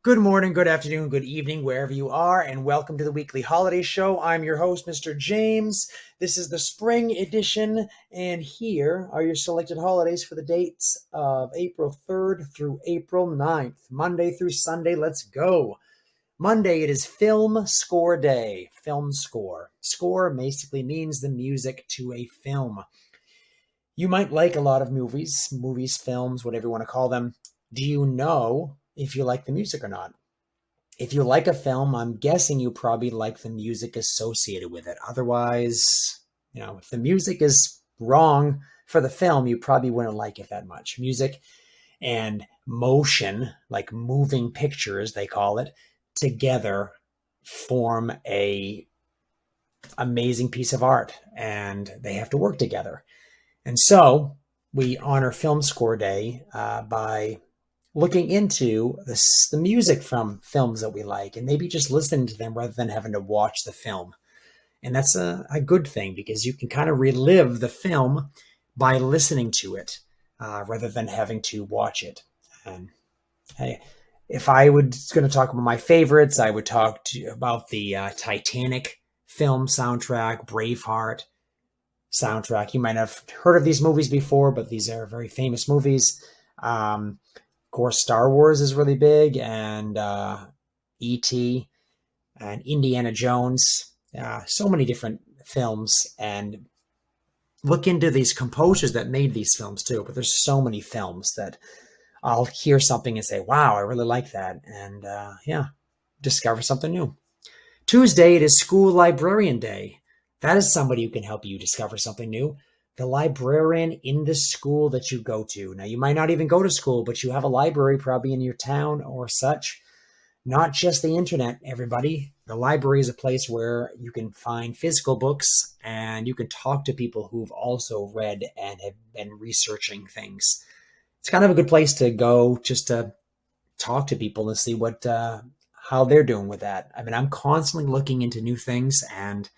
Good morning, good afternoon, good evening, wherever you are, and welcome to the weekly holiday show. I'm your host, Mr. James. This is the spring edition, and here are your selected holidays for the dates of April 3rd through April 9th. Monday through Sunday, let's go. Monday, it is Film Score Day. Film score. Score basically means the music to a film. You might like a lot of movies, films, whatever you want to call them. Do you know if you like the music or not? If you like a film, I'm guessing you probably like the music associated with it. Otherwise, if the music is wrong for the film, you probably wouldn't like it that much. Music and motion, like moving pictures, they call it, together form a amazing piece of art, and they have to work together. And so we honor Film Score Day by looking into the music from films that we like and maybe just listening to them rather than having to watch the film. And that's a good thing because you can kind of relive the film by listening to it rather than having to watch it. And hey, if I was going to talk about my favorites, I would talk about the Titanic film soundtrack, Braveheart soundtrack. You might have heard of these movies before, but these are very famous movies. Of course, Star Wars is really big, and E.T. and Indiana Jones. So many different films, and look into these composers that made these films too. But there's so many films that I'll hear something and say, "Wow, I really like that," and discover something new. Tuesday, it is School Librarian Day. That is somebody who can help you discover something new. The librarian in the school that you go to. Now, you might not even go to school, but you have a library probably in your town or such. Not just the internet, everybody. The library is a place where you can find physical books and you can talk to people who've also read and have been researching things. It's kind of a good place to go just to talk to people and see how they're doing with that. I mean, I'm constantly looking into new things, and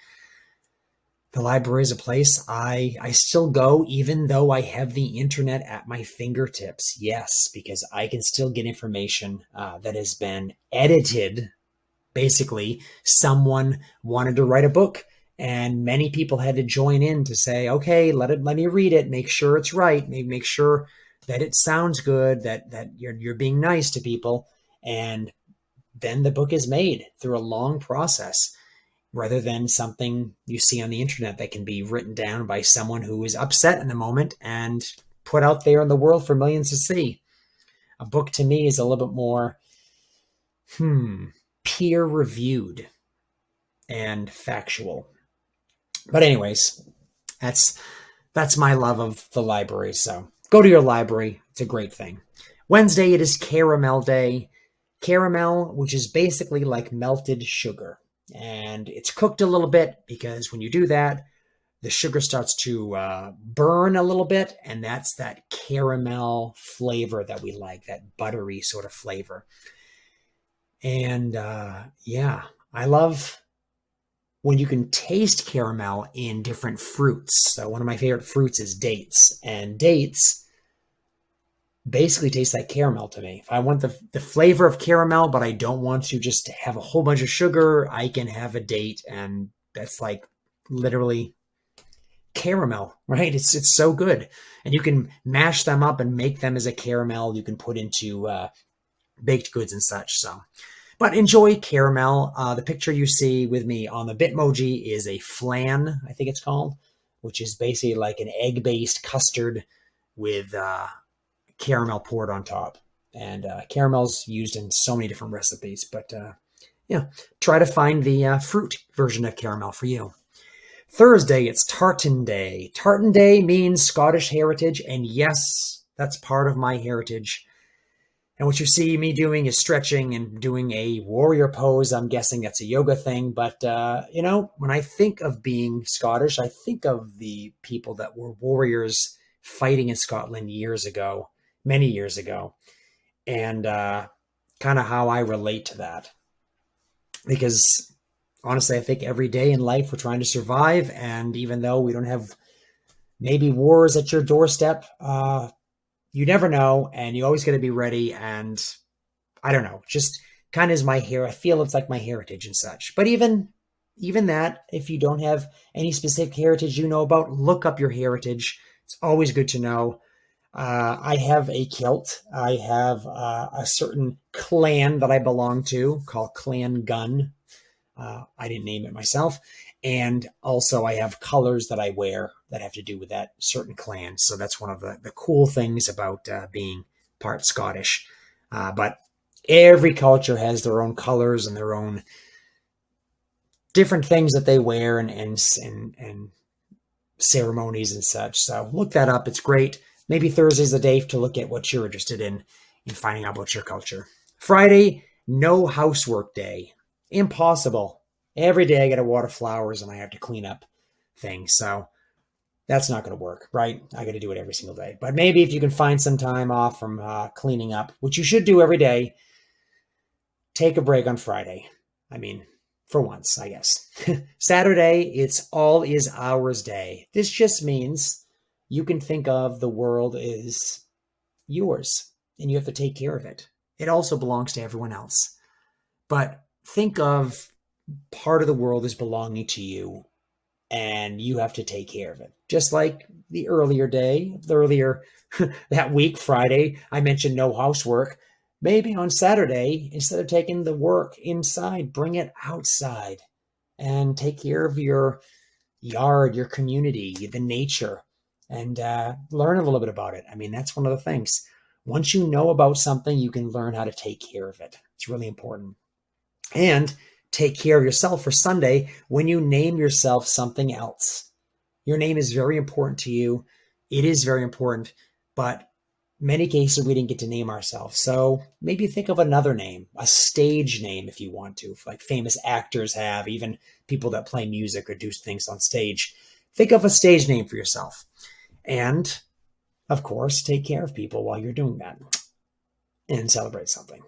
the library is a place I still go, even though I have the internet at my fingertips. Yes, because I can still get information that has been edited. Basically, someone wanted to write a book, and many people had to join in to say, "Okay, let me read it, make sure it's right, make sure that it sounds good, that you're being nice to people," and then the book is made through a long process rather than something you see on the internet that can be written down by someone who is upset in the moment and put out there in the world for millions to see. A book to me is a little bit more peer reviewed and factual. But anyways, that's my love of the library. So go to your library. It's a great thing. Wednesday, it is Caramel Day. Caramel, which is basically like melted sugar. And it's cooked a little bit because when you do that, the sugar starts to burn a little bit. And that's that caramel flavor that we like, that buttery sort of flavor. And I love when you can taste caramel in different fruits. So one of my favorite fruits is dates. And dates basically tastes like caramel to me. If I want the flavor of caramel, but I don't want to just have a whole bunch of sugar, I can have a date, and that's like literally caramel, right? It's so good. And you can mash them up and make them as a caramel you can put into baked goods and such. So, but enjoy caramel. The picture you see with me on the Bitmoji is a flan, I think it's called, which is basically like an egg-based custard with caramel poured on top. And caramel's used in so many different recipes, but try to find the fruit version of caramel for you. Thursday, it's Tartan Day. Tartan Day means Scottish heritage, and yes, that's part of my heritage. And what you see me doing is stretching and doing a warrior pose. I'm guessing that's a yoga thing. But, when I think of being Scottish, I think of the people that were warriors fighting in Scotland years ago, many years ago, and kind of how I relate to that. Because honestly, I think every day in life we're trying to survive. And even though we don't have maybe wars at your doorstep, you never know. And you always got to be ready. And I don't know, just kind of is my hair. I feel it's like my heritage and such. But even that, if you don't have any specific heritage you know about, look up your heritage. It's always good to know. I have a kilt. I have a certain clan that I belong to called Clan Gun. I didn't name it myself. And also, I have colors that I wear that have to do with that certain clan. So that's one of the cool things about being part Scottish. But every culture has their own colors and their own different things that they wear and ceremonies and such. So look that up. It's great. Maybe Thursday's the day to look at what you're interested in finding out about your culture. Friday, no housework day. Impossible. Every day I got to water flowers and I have to clean up things. So that's not going to work, right? I got to do it every single day. But maybe if you can find some time off from cleaning up, which you should do every day, take a break on Friday. I mean, for once, I guess. Saturday, it's all is ours day. This just means you can think of the world as yours and you have to take care of it. It also belongs to everyone else. But think of part of the world as belonging to you and you have to take care of it. Just like the earlier that week, Friday, I mentioned no housework. Maybe on Saturday, instead of taking the work inside, bring it outside and take care of your yard, your community, the nature, and learn a little bit about it. I mean, that's one of the things. Once you know about something, you can learn how to take care of it. It's really important. And take care of yourself for Sunday when you name yourself something else. Your name is very important to you. It is very important, but many cases we didn't get to name ourselves. So maybe think of another name, a stage name if you want to, like famous actors have, even people that play music or do things on stage. Think of a stage name for yourself. And of course, take care of people while you're doing that and celebrate something.